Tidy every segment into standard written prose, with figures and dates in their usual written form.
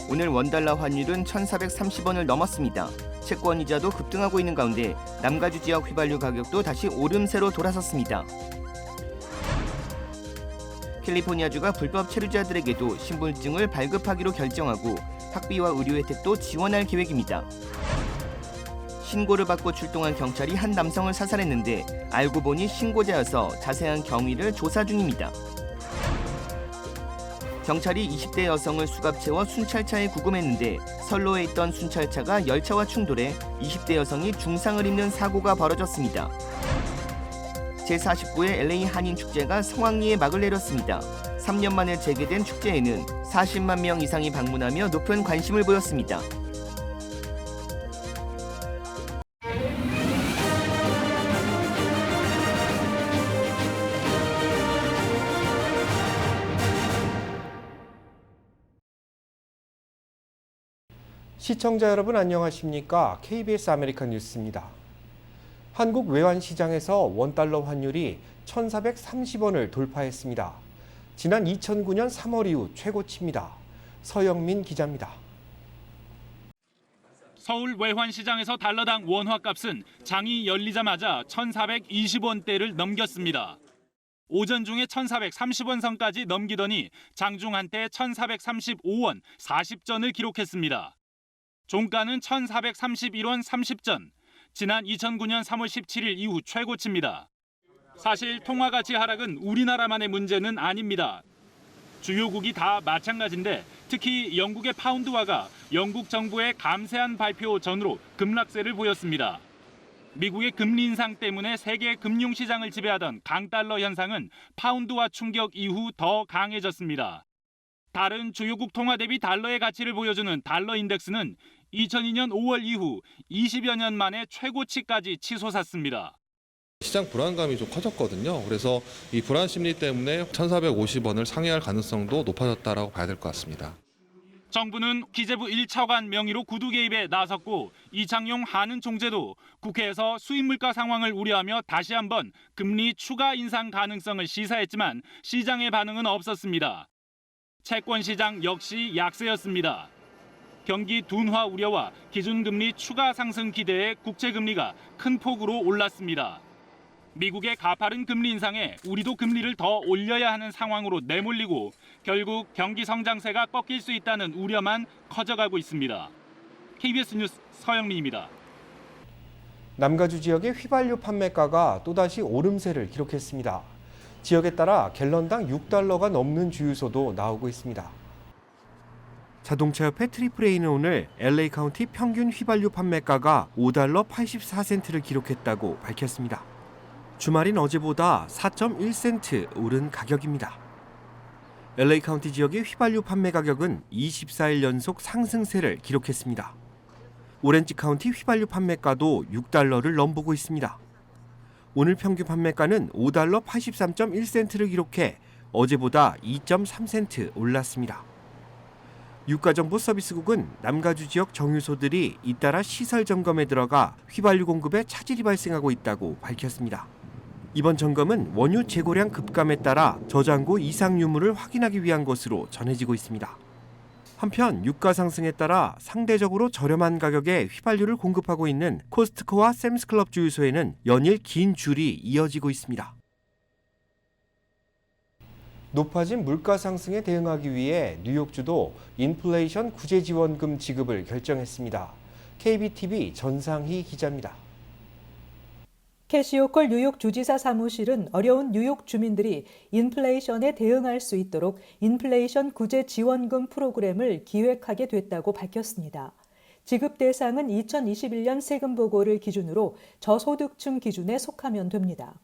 오늘 원달러 환율은 1,430원을 넘었습니다. 채권 이자도 급등하고 있는 가운데 남가주 지역 휘발유 가격도 다시 오름세로 돌아섰습니다. 캘리포니아주가 불법 체류자들에게도 신분증을 발급하기로 결정하고 학비와 의료 혜택도 지원할 계획입니다. 신고를 받고 출동한 경찰이 한 남성을 사살했는데 알고 보니 신고자여서 자세한 경위를 조사 중입니다. 경찰이 20대 여성을 수갑 채워 순찰차에 구금했는데 선로에 있던 순찰차가 열차와 충돌해 20대 여성이 중상을 입는 사고가 벌어졌습니다. 제49회 LA 한인축제가 성황리에 막을 내렸습니다. 3년 만에 재개된 축제에는 40만 명 이상이 방문하며 높은 관심을 보였습니다. 시청자 여러분 안녕하십니까? KBS 아메리칸 뉴스입니다. 한국 외환시장에서 원달러 환율이 1,430원을 돌파했습니다. 지난 2009년 3월 이후 최고치입니다. 서영민 기자입니다. 서울 외환시장에서 달러당 원화값은 장이 열리자마자 1,420원대를 넘겼습니다. 오전 중에 1,430원 선까지 넘기더니 장중 한때 1,435원 40전을 기록했습니다. 종가는 1,431원 30전, 지난 2009년 3월 17일 이후 최고치입니다. 사실 통화가치 하락은 우리나라만의 문제는 아닙니다. 주요국이 다 마찬가지인데 특히 영국의 파운드화가 영국 정부의 감세한 발표 전후로 급락세를 보였습니다. 미국의 금리 인상 때문에 세계 금융시장을 지배하던 강달러 현상은 파운드화 충격 이후 더 강해졌습니다. 다른 주요국 통화 대비 달러의 가치를 보여주는 달러 인덱스는 2002년 5월 이후 20여 년 만에 최고치까지 치솟았습니다. 시장 불안감이 좀 커졌거든요. 그래서 이 불안 심리 때문에 1,450원을 상회할 가능성도 높아졌다라고 봐야 될 것 같습니다. 정부는 기재부 1차관 명의로 구두 개입에 나섰고 이창용 한은 총재도 국회에서 수입 물가 상황을 우려하며 다시 한번 금리 추가 인상 가능성을 시사했지만 시장의 반응은 없었습니다. 채권 시장 역시 약세였습니다. 경기 둔화 우려와 기준금리 추가 상승 기대에 국채금리가 큰 폭으로 올랐습니다. 미국의 가파른 금리 인상에 우리도 금리를 더 올려야 하는 상황으로 내몰리고 결국 경기 성장세가 꺾일 수 있다는 우려만 커져가고 있습니다. KBS 뉴스 서영민입니다. 남가주 지역의 휘발유 판매가가 또다시 오름세를 기록했습니다. 지역에 따라 갤런당 6달러가 넘는 주유소도 나오고 있습니다. 자동차협회 트리플A는 오늘 LA 카운티 평균 휘발유 판매가가 5달러 84센트를 기록했다고 밝혔습니다. 주말인 어제보다 4.1센트 오른 가격입니다. LA 카운티 지역의 휘발유 판매 가격은 24일 연속 상승세를 기록했습니다. 오렌지 카운티 휘발유 판매가도 6달러를 넘보고 있습니다. 오늘 평균 판매가는 5달러 83.1센트를 기록해 어제보다 2.3센트 올랐습니다. 유가정보 서비스국은 남가주 지역 정유소들이 잇따라 시설 점검에 들어가 휘발유 공급에 차질이 발생하고 있다고 밝혔습니다. 이번 점검은 원유 재고량 급감에 따라 저장고 이상 유무를 확인하기 위한 것으로 전해지고 있습니다. 한편 유가 상승에 따라 상대적으로 저렴한 가격에 휘발유를 공급하고 있는 코스트코와 샘스클럽 주유소에는 연일 긴 줄이 이어지고 있습니다. 높아진 물가 상승에 대응하기 위해 뉴욕주도 인플레이션 구제 지원금 지급을 결정했습니다. KBTV 전상희 기자입니다. 캐시 호컬 뉴욕 주지사 사무실은 어려운 뉴욕 주민들이 인플레이션에 대응할 수 있도록 인플레이션 구제 지원금 프로그램을 기획하게 됐다고 밝혔습니다. 지급 대상은 2021년 세금 보고를 기준으로 저소득층 기준에 속하면 됩니다.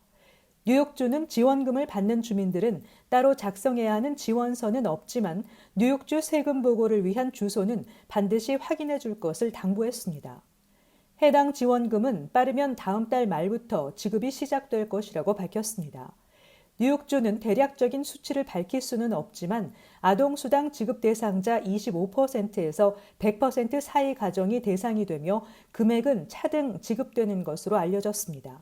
뉴욕주는 지원금을 받는 주민들은 따로 작성해야 하는 지원서는 없지만 뉴욕주 세금 보고를 위한 주소는 반드시 확인해 줄 것을 당부했습니다. 해당 지원금은 빠르면 다음 달 말부터 지급이 시작될 것이라고 밝혔습니다. 뉴욕주는 대략적인 수치를 밝힐 수는 없지만 아동수당 지급 대상자 25%에서 100% 사이 가정이 대상이 되며 금액은 차등 지급되는 것으로 알려졌습니다.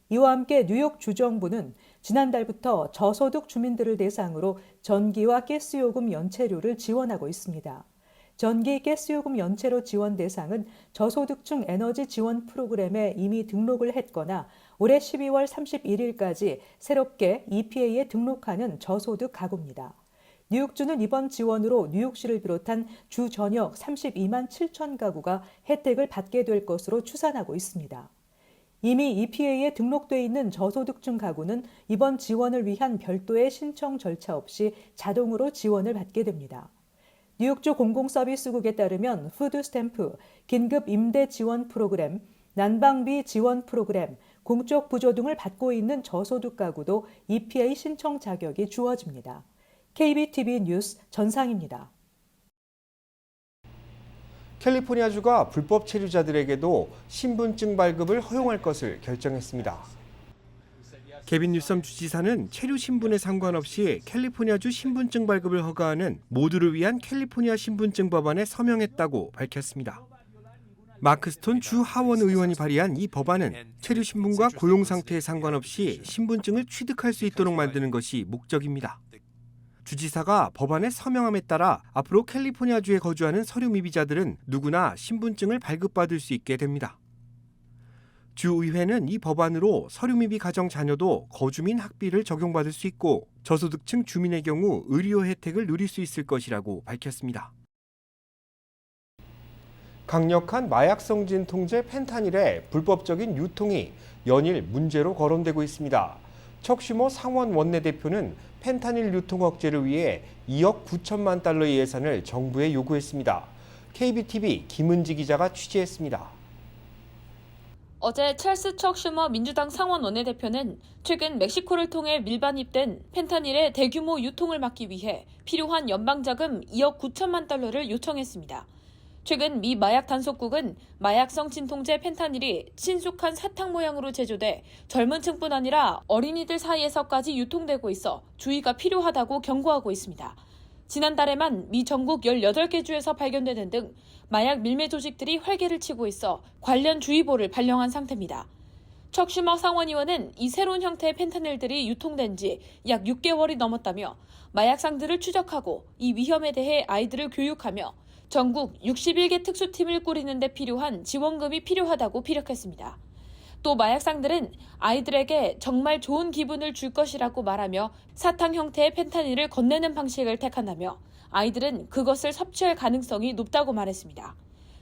이와 함께 뉴욕 주정부는 지난달부터 저소득 주민들을 대상으로 전기와 가스요금 연체료를 지원하고 있습니다. 전기, 가스요금 연체료 지원 대상은 저소득층 에너지 지원 프로그램에 이미 등록을 했거나 올해 12월 31일까지 새롭게 EPA에 등록하는 저소득 가구입니다. 뉴욕주는 이번 지원으로 뉴욕시를 비롯한 주 전역 32만 7천 가구가 혜택을 받게 될 것으로 추산하고 있습니다. 이미 EPA에 등록돼 있는 저소득층 가구는 이번 지원을 위한 별도의 신청 절차 없이 자동으로 지원을 받게 됩니다. 뉴욕주 공공서비스국에 따르면 푸드스탬프, 긴급 임대 지원 프로그램, 난방비 지원 프로그램, 공적 부조 등을 받고 있는 저소득 가구도 EPA 신청 자격이 주어집니다. KBTV 뉴스 전상입니다. 캘리포니아주가 불법 체류자들에게도 신분증 발급을 허용할 것을 결정했습니다. 개빈 뉴섬 주지사는 체류 신분에 상관없이 캘리포니아주 신분증 발급을 허가하는 모두를 위한 캘리포니아 신분증 법안에 서명했다고 밝혔습니다. 마크 스톤 주 하원 의원이 발의한 이 법안은 체류 신분과 고용 상태에 상관없이 신분증을 취득할 수 있도록 만드는 것이 목적입니다. 주지사가 법안에 서명함에 따라 앞으로 캘리포니아주에 거주하는 서류 미비자들은 누구나 신분증을 발급받을 수 있게 됩니다. 주의회는 이 법안으로 서류 미비 가정 자녀도 거주민 학비를 적용받을 수 있고 저소득층 주민의 경우 의료 혜택을 누릴 수 있을 것이라고 밝혔습니다. 강력한 마약성 진통제 펜타닐의 불법적인 유통이 연일 문제로 거론되고 있습니다. 척 슈머 상원 원내대표는 펜타닐 유통 억제를 위해 2억 9천만 달러의 예산을 정부에 요구했습니다. KBTV 김은지 기자가 취재했습니다. 어제 찰스 척 슈머 민주당 상원 원내대표는 최근 멕시코를 통해 밀반입된 펜타닐의 대규모 유통을 막기 위해 필요한 연방자금 2억 9천만 달러를 요청했습니다. 최근 미 마약 단속국은 마약성 진통제 펜타닐이 친숙한 사탕 모양으로 제조돼 젊은 층뿐 아니라 어린이들 사이에서까지 유통되고 있어 주의가 필요하다고 경고하고 있습니다. 지난달에만 미 전국 18개 주에서 발견되는 등 마약 밀매 조직들이 활개를 치고 있어 관련 주의보를 발령한 상태입니다. 척 슈머 상원의원은 이 새로운 형태의 펜타닐들이 유통된 지 약 6개월이 넘었다며 마약상들을 추적하고 이 위험에 대해 아이들을 교육하며 전국 61개 특수팀을 꾸리는 데 필요한 지원금이 필요하다고 피력했습니다. 또 마약상들은 아이들에게 정말 좋은 기분을 줄 것이라고 말하며 사탕 형태의 펜타닐을 건네는 방식을 택한다며 아이들은 그것을 섭취할 가능성이 높다고 말했습니다.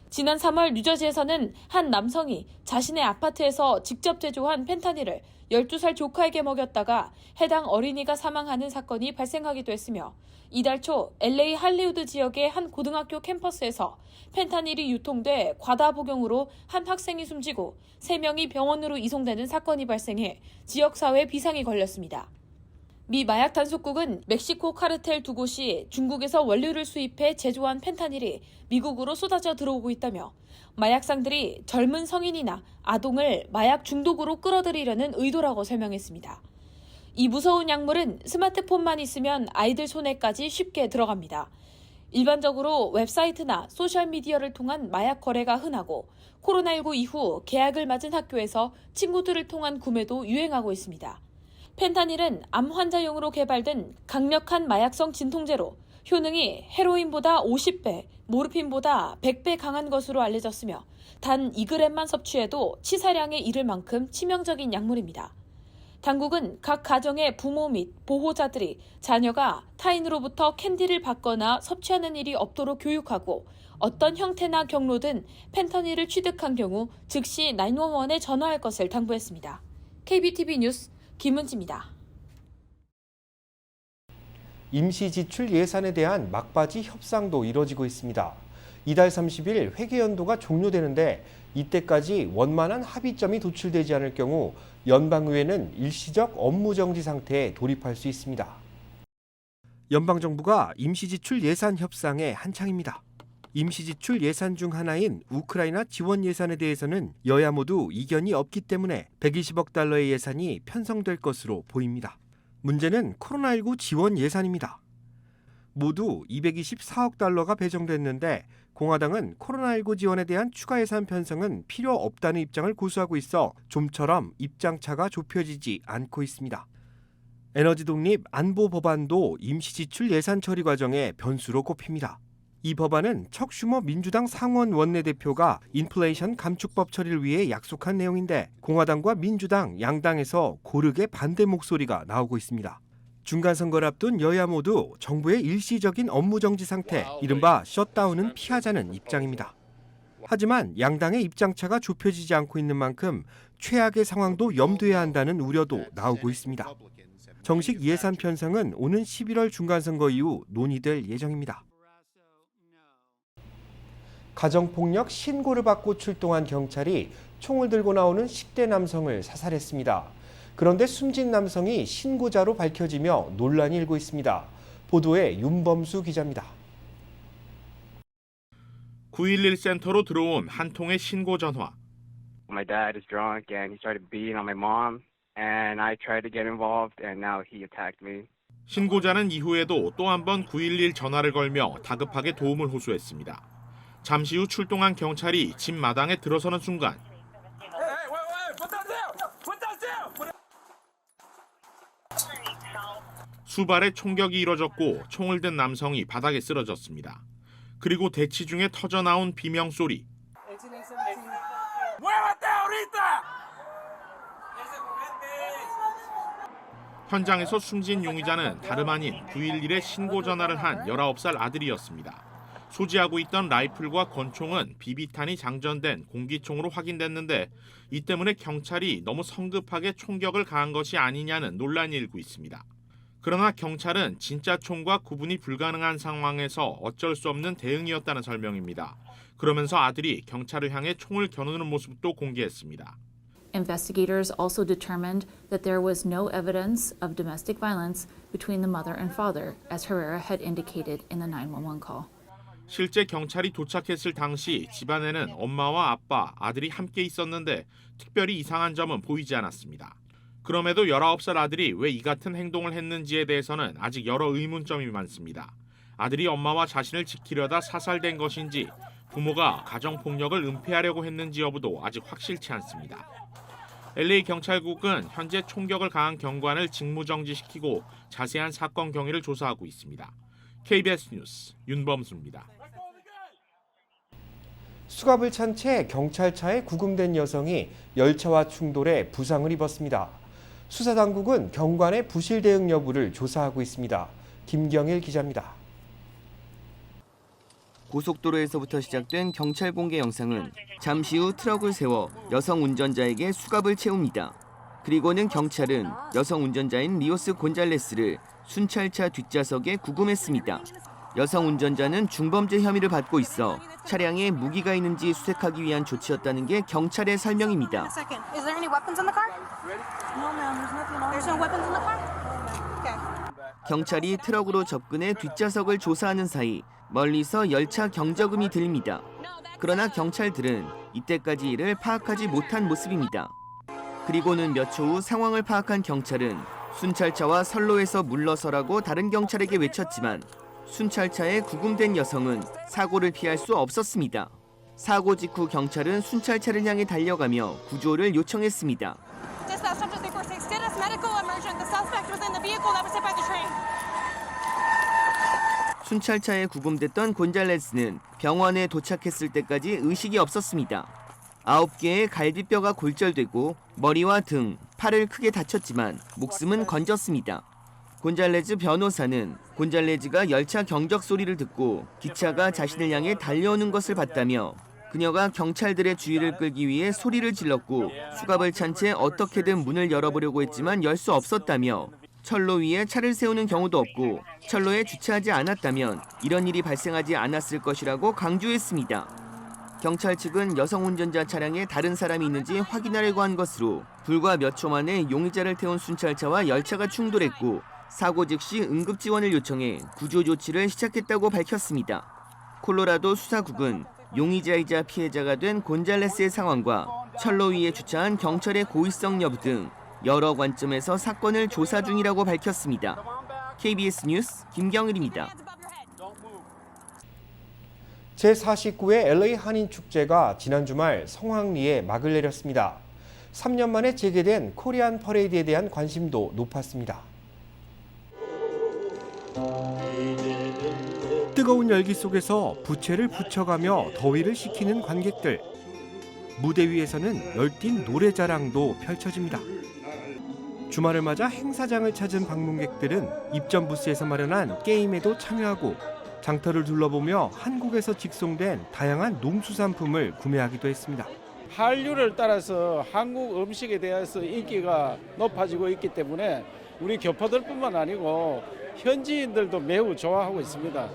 지난 3월 뉴저지에서는 한 남성이 자신의 아파트에서 직접 제조한 펜타닐을 12살 조카에게 먹였다가 해당 어린이가 사망하는 사건이 발생하기도 했으며 이달 초 LA 할리우드 지역의 한 고등학교 캠퍼스에서 펜타닐이 유통돼 과다 복용으로 한 학생이 숨지고 3명이 병원으로 이송되는 사건이 발생해 지역사회에 비상이 걸렸습니다. 미 마약 단속국은 멕시코 카르텔 두 곳이 중국에서 원료를 수입해 제조한 펜타닐이 미국으로 쏟아져 들어오고 있다며 마약상들이 젊은 성인이나 아동을 마약 중독으로 끌어들이려는 의도라고 설명했습니다. 이 무서운 약물은 스마트폰만 있으면 아이들 손에까지 쉽게 들어갑니다. 일반적으로 웹사이트나 소셜미디어를 통한 마약 거래가 흔하고 코로나19 이후 개학을 맞은 학교에서 친구들을 통한 구매도 유행하고 있습니다. 펜타닐은 암 환자용으로 개발된 강력한 마약성 진통제로 효능이 헤로인보다 50배, 모르핀보다 100배 강한 것으로 알려졌으며 단 2g만 섭취해도 치사량에 이를 만큼 치명적인 약물입니다. 당국은 각 가정의 부모 및 보호자들이 자녀가 타인으로부터 캔디를 받거나 섭취하는 일이 없도록 교육하고 어떤 형태나 경로든 펜타닐을 취득한 경우 즉시 911에 전화할 것을 당부했습니다. KBTV 뉴스 김은지입니다. 임시 지출 예산에 대한 막바지 협상도 이뤄지고 있습니다. 이달 30일 회계연도가 종료되는데 이때까지 원만한 합의점이 도출되지 않을 경우 연방의회는 일시적 업무정지 상태에 돌입할 수 있습니다. 연방정부가 임시지출 예산 협상에 한창입니다. 임시지출 예산 중 하나인 우크라이나 지원 예산에 대해서는 여야 모두 이견이 없기 때문에 120억 달러의 예산이 편성될 것으로 보입니다. 문제는 코로나19 지원 예산입니다. 모두 224억 달러가 배정됐는데 공화당은 코로나19 지원에 대한 추가 예산 편성은 필요 없다는 입장을 고수하고 있어 좀처럼 입장차가 좁혀지지 않고 있습니다. 에너지 독립 안보 법안도 임시지출 예산 처리 과정에 변수로 꼽힙니다. 이 법안은 척 슈머 민주당 상원 원내대표가 인플레이션 감축법 처리를 위해 약속한 내용인데 공화당과 민주당 양당에서 고르게 반대 목소리가 나오고 있습니다. 중간선거를 앞둔 여야 모두 정부의 일시적인 업무 정지 상태, 이른바 셧다운은 피하자는 입장입니다. 하지만 양당의 입장차가 좁혀지지 않고 있는 만큼 최악의 상황도 염두해야 한다는 우려도 나오고 있습니다. 정식 예산 편성은 오는 11월 중간선거 이후 논의될 예정입니다. 가정폭력 신고를 받고 출동한 경찰이 총을 들고 나오는 10대 남성을 사살했습니다. 그런데 숨진 남성이 신고자로 밝혀지며 논란이 일고 있습니다. 보도에 윤범수 기자입니다. 911 센터로 들어온 한 통의 신고 전화. My dad is drunk and he started beating on my mom and I tried to get involved and now he attacked me. 신고자는 이후에도 또 한 번 911 전화를 걸며 다급하게 도움을 호소했습니다. 잠시 후 출동한 경찰이 집 마당에 들어서는 순간 수발의 총격이 이뤄졌고 총을 든 남성이 바닥에 쓰러졌습니다. 그리고 대치 중에 터져나온 비명 소리. 현장에서 숨진 용의자는 다름 아닌 911에 신고 전화를 한 19살 아들이었습니다. 소지하고 있던 라이플과 권총은 비비탄이 장전된 공기총으로 확인됐는데 이 때문에 경찰이 너무 성급하게 총격을 가한 것이 아니냐는 논란이 일고 있습니다. 그러나 경찰은 진짜 총과 구분이 불가능한 상황에서 어쩔 수 없는 대응이었다는 설명입니다. 그러면서 아들이 경찰을 향해 총을 겨누는 모습도 공개했습니다. Investigators also determined that there was no evidence of domestic violence between the mother and father, as Herrera had indicated in the 911 call. 실제 경찰이 도착했을 당시 집안에는 엄마와 아빠, 아들이 함께 있었는데 특별히 이상한 점은 보이지 않았습니다. 그럼에도 19살 아들이 왜 이 같은 행동을 했는지에 대해서는 아직 여러 의문점이 많습니다. 아들이 엄마와 자신을 지키려다 사살된 것인지 부모가 가정폭력을 은폐하려고 했는지 여부도 아직 확실치 않습니다. LA 경찰국은 현재 총격을 가한 경관을 직무정지시키고 자세한 사건 경위를 조사하고 있습니다. KBS 뉴스 윤범수입니다. 수갑을 찬 채 경찰차에 구금된 여성이 열차와 충돌해 부상을 입었습니다. 수사당국은 경관의 부실 대응 여부를 조사하고 있습니다. 김경일 기자입니다. 고속도로에서부터 시작된 경찰 공개 영상은 잠시 후 트럭을 세워 여성 운전자에게 수갑을 채웁니다. 그리고는 경찰은 여성 운전자인 리오스 곤잘레스를 순찰차 뒷좌석에 구금했습니다. 여성 운전자는 중범죄 혐의를 받고 있어 차량에 무기가 있는지 수색하기 위한 조치였다는 게 경찰의 설명입니다. 경찰이 트럭으로 접근해 뒷좌석을 조사하는 사이 멀리서 열차 경적음이 들립니다. 그러나 경찰들은 이때까지 이를 파악하지 못한 모습입니다. 그리고는 몇 초 후 상황을 파악한 경찰은 순찰차와 선로에서 물러서라고 다른 경찰에게 외쳤지만 순찰차에 구금된 여성은 사고를 피할 수 없었습니다. 사고 직후 경찰은 순찰차를 향해 달려가며 구조를 요청했습니다. 순찰차에 구금됐던 곤잘레스는 병원에 도착했을 때까지 의식이 없었습니다. 9개의 갈비뼈가 골절되고 머리와 등, 팔을 크게 다쳤지만 목숨은 건졌습니다. 곤잘레즈 변호사는 곤잘레즈가 열차 경적 소리를 듣고 기차가 자신을 향해 달려오는 것을 봤다며 그녀가 경찰들의 주의를 끌기 위해 소리를 질렀고 수갑을 찬 채 어떻게든 문을 열어보려고 했지만 열 수 없었다며 철로 위에 차를 세우는 경우도 없고 철로에 주차하지 않았다면 이런 일이 발생하지 않았을 것이라고 강조했습니다. 경찰 측은 여성 운전자 차량에 다른 사람이 있는지 확인하려고 한 것으로 불과 몇 초 만에 용의자를 태운 순찰차와 열차가 충돌했고 사고 즉시 응급 지원을 요청해 구조 조치를 시작했다고 밝혔습니다. 콜로라도 수사국은 용의자이자 피해자가 된 곤잘레스의 상황과 철로 위에 주차한 경찰의 고의성 여부 등 여러 관점에서 사건을 조사 중이라고 밝혔습니다. KBS 뉴스 김경일입니다. 제49회 LA 한인축제가 지난 주말 성황리에 막을 내렸습니다. 3년 만에 재개된 코리안 퍼레이드에 대한 관심도 높았습니다. 뜨거운 열기 속에서 부채를 붙여가며 더위를 식히는 관객들. 무대 위에서는 열띤 노래자랑도 펼쳐집니다. 주말을 맞아 행사장을 찾은 방문객들은 입점 부스에서 마련한 게임에도 참여하고 장터를 둘러보며 한국에서 직송된 다양한 농수산품을 구매하기도 했습니다. 한류를 따라서 한국 음식에 대해서 인기가 높아지고 있기 때문에 우리 교포들뿐만 아니고 현지인들도 매우 좋아하고 있습니다.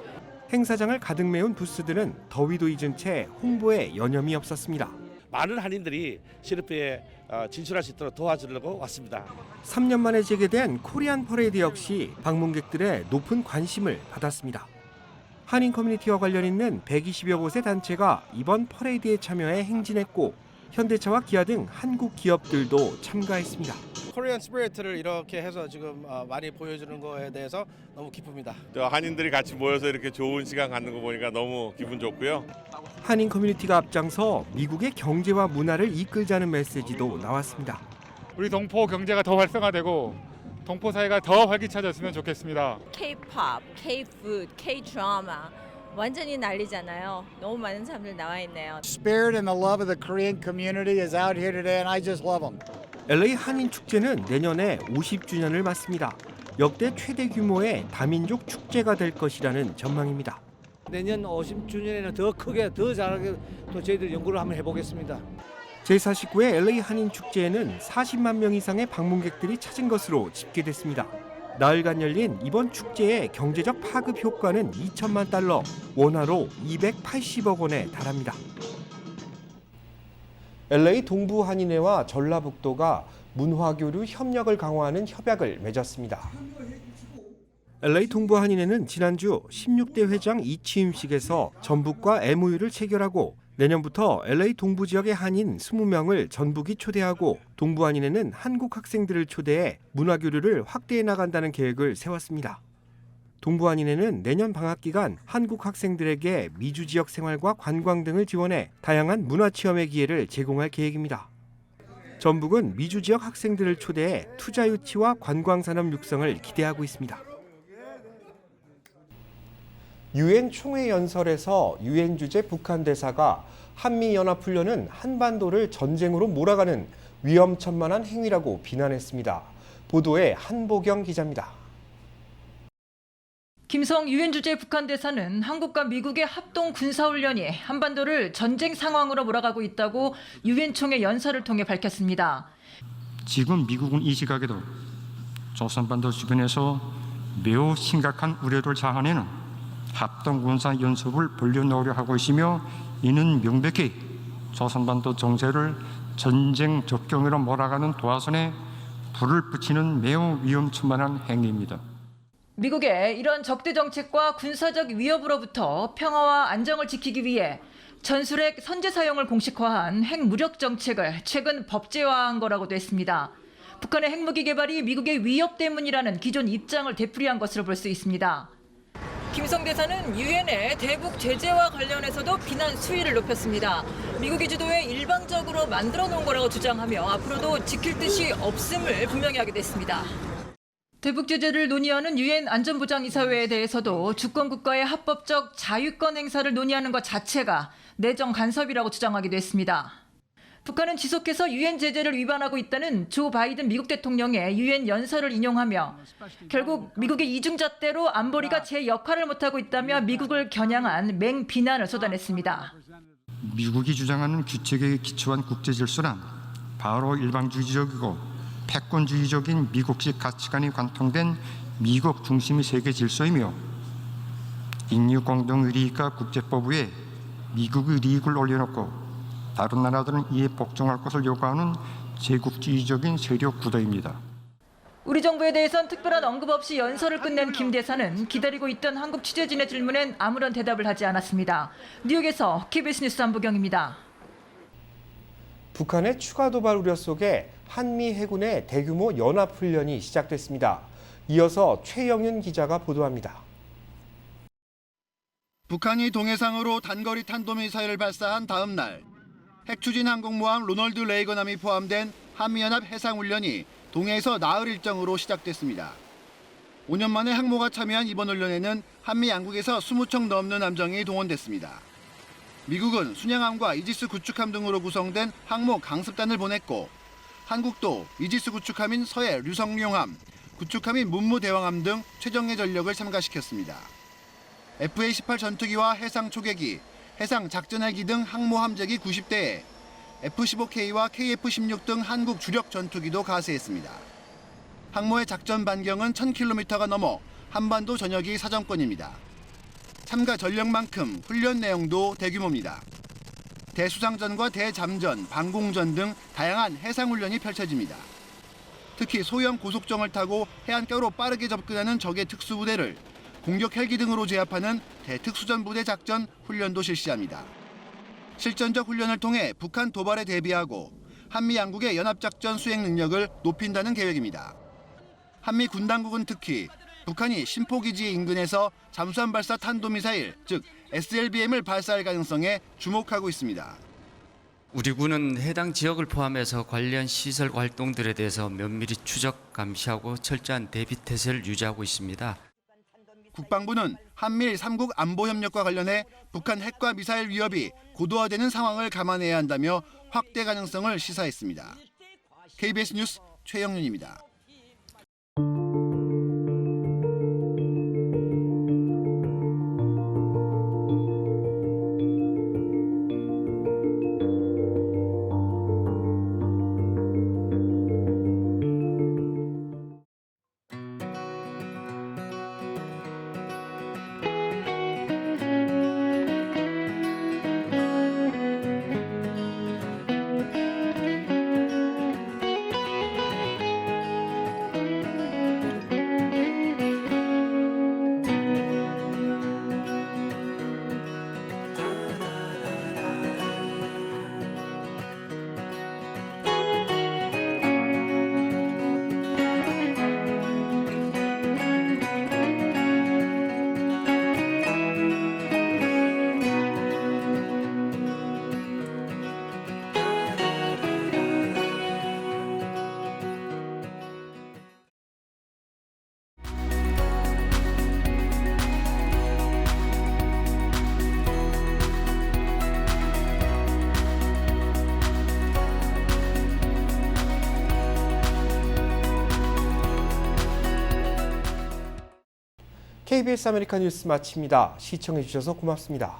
행사장을 가득 메운 부스들은 더위도 잊은 채 홍보에 여념이 없었습니다. 많은 한인들이 시럽회에 진출할 수 있도록 도와주려고 왔습니다. 3년 만에 재개된 코리안 퍼레이드 역시 방문객들의 높은 관심을 받았습니다. 한인 커뮤니티와 관련 있는 120여 곳의 단체가 이번 퍼레이드에 참여해 행진했고 현대차와 기아 등 한국 기업들도 참가했습니다. 코리안 스피릿을 이렇게 해서 지금 많이 보여주는 거에 대해서 너무 기쁩니다. 한인들이 같이 모여서 이렇게 좋은 시간 갖는 거 보니까 너무 기분 좋고요. 한인 커뮤니티가 앞장서 미국의 경제와 문화를 이끌자는 메시지도 나왔습니다. 우리 동포 경제가 더 활성화되고 동포 사회가 더 활기차졌으면 좋겠습니다. K-pop, K-food, K-drama 완전히 난리잖아요. 너무 많은 사람들 나와 있네요. Spirit and the love of the Korean community is out here today and I just love them. LA 한인 축제는 내년에 50주년을 맞습니다. 역대 최대 규모의 다민족 축제가 될 것이라는 전망입니다. 내년 50주년에는 더 크게 더 잘하게 또 저희들 연구를 한번 해보겠습니다. 제49회 LA 한인 축제에는 40만 명 이상의 방문객들이 찾은 것으로 집계됐습니다. 나흘간 열린 이번 축제의 경제적 파급 효과는 2천만 달러, 원화로 280억 원에 달합니다. LA 동부 한인회와 전라북도가 문화교류 협력을 강화하는 협약을 맺었습니다. LA 동부 한인회는 지난주 16대 회장 이취임식에서 전북과 MOU를 체결하고 내년부터 LA 동부 지역의 한인 20명을 전북이 초대하고 동부 한인회는 한국 학생들을 초대해 문화교류를 확대해 나간다는 계획을 세웠습니다. 동부 한인회는 내년 방학 기간 한국 학생들에게 미주 지역 생활과 관광 등을 지원해 다양한 문화 체험의 기회를 제공할 계획입니다. 전북은 미주 지역 학생들을 초대해 투자 유치와 관광 산업 육성을 기대하고 있습니다. 유엔 총회 연설에서 유엔 주재 북한 대사가 한미연합훈련은 한반도를 전쟁으로 몰아가는 위험천만한 행위라고 비난했습니다. 보도에 한보경 기자입니다. 김성 유엔 주재 북한 대사는 한국과 미국의 합동 군사훈련이 한반도를 전쟁 상황으로 몰아가고 있다고 유엔 총회 연설을 통해 밝혔습니다. 지금 미국은 이 시각에도 조선반도 주변에서 매우 심각한 우려를 자아내는 합동군사 연습을 벌려놓으려 하고 있으며 이는 명백히 조선반도 정세를 전쟁 적경으로 몰아가는 도화선에 불을 붙이는 매우 위험천만한 행위입니다. 미국의 이런 적대 정책과 군사적 위협으로부터 평화와 안정을 지키기 위해 전술핵 선제 사용을 공식화한 핵무력 정책을 최근 법제화한 거라고도 했습니다. 북한의 핵무기 개발이 미국의 위협 때문이라는 기존 입장을 되풀이한 것으로 볼 수 있습니다. 김성 대사는 유엔의 대북 제재와 관련해서도 비난 수위를 높였습니다. 미국이 주도해 일방적으로 만들어 놓은 거라고 주장하며 앞으로도 지킬 뜻이 없음을 분명히 하게 됐습니다. 대북 제재를 논의하는 유엔 안전보장이사회에 대해서도 주권 국가의 합법적 자유권 행사를 논의하는 것 자체가 내정 간섭이라고 주장하기도 했습니다. 북한은 지속해서 유엔 제재를 위반하고 있다는 조 바이든 미국 대통령의 유엔 연설을 인용하며 결국 미국의 이중잣대로 안보리가 제 역할을 못하고 있다며 미국을 겨냥한 맹비난을 쏟아냈습니다. 미국이 주장하는 규칙에 기초한 국제질서란 바로 일방주의적이고 패권주의적인 미국식 가치관이 관통된 미국 중심의 세계 질서이며 인류공동의리가 국제법 위에 미국의利益을 올려놓고 다른 나라들은 이에 복종할 것을 요구하는 제국주의적인 세력 구도입니다. 우리 정부에 대해선 특별한 언급 없이 연설을 끝낸 김 대사는 기다리고 있던 한국 취재진의 질문엔 아무런 대답을 하지 않았습니다. 뉴욕에서 KBS 뉴스 한보경입니다. 북한의 추가 도발 우려 속에 한미 해군의 대규모 연합훈련이 시작됐습니다. 이어서 최영윤 기자가 보도합니다. 북한이 동해상으로 단거리 탄도미사일을 발사한 다음 날 핵추진 항공모함 로널드 레이건함이 포함된 한미연합 해상훈련이 동해에서 나흘 일정으로 시작됐습니다. 5년 만에 항모가 참여한 이번 훈련에는 한미 양국에서 20척 넘는 함정이 동원됐습니다. 미국은 순양함과 이지스 구축함 등으로 구성된 항모 강습단을 보냈고 한국도 이지스 구축함인 서해 류성룡함, 구축함인 문무대왕함 등 최정예 전력을 참가시켰습니다. FA-18 전투기와 해상 초계기, 해상 작전헬기 등 항모 함재기 90대에 F-15K와 KF-16 등 한국 주력 전투기도 가세했습니다. 항모의 작전 반경은 1000km가 넘어 한반도 전역이 사정권입니다. 참가 전력만큼 훈련 내용도 대규모입니다. 대수상전과 대잠전, 방공전 등 다양한 해상훈련이 펼쳐집니다. 특히 소형 고속정을 타고 해안가로 빠르게 접근하는 적의 특수부대를 공격 헬기 등으로 제압하는 대특수전부대 작전 훈련도 실시합니다. 실전적 훈련을 통해 북한 도발에 대비하고 한미 양국의 연합작전 수행 능력을 높인다는 계획입니다. 한미 군당국은 특히 북한이 신포기지 인근에서 잠수함 발사 탄도미사일, 즉 SLBM을 발사할 가능성에 주목하고 있습니다. 우리 군은 해당 지역을 포함해서 관련 시설 활동들에 대해서 면밀히 추적, 감시하고 철저한 대비 태세를 유지하고 있습니다. 국방부는 한미일 3국 안보협력과 관련해 북한 핵과 미사일 위협이 고도화되는 상황을 감안해야 한다며 확대 가능성을 시사했습니다. KBS 뉴스 최영윤입니다. KBS 아메리카 뉴스 마칩니다. 시청해주셔서 고맙습니다.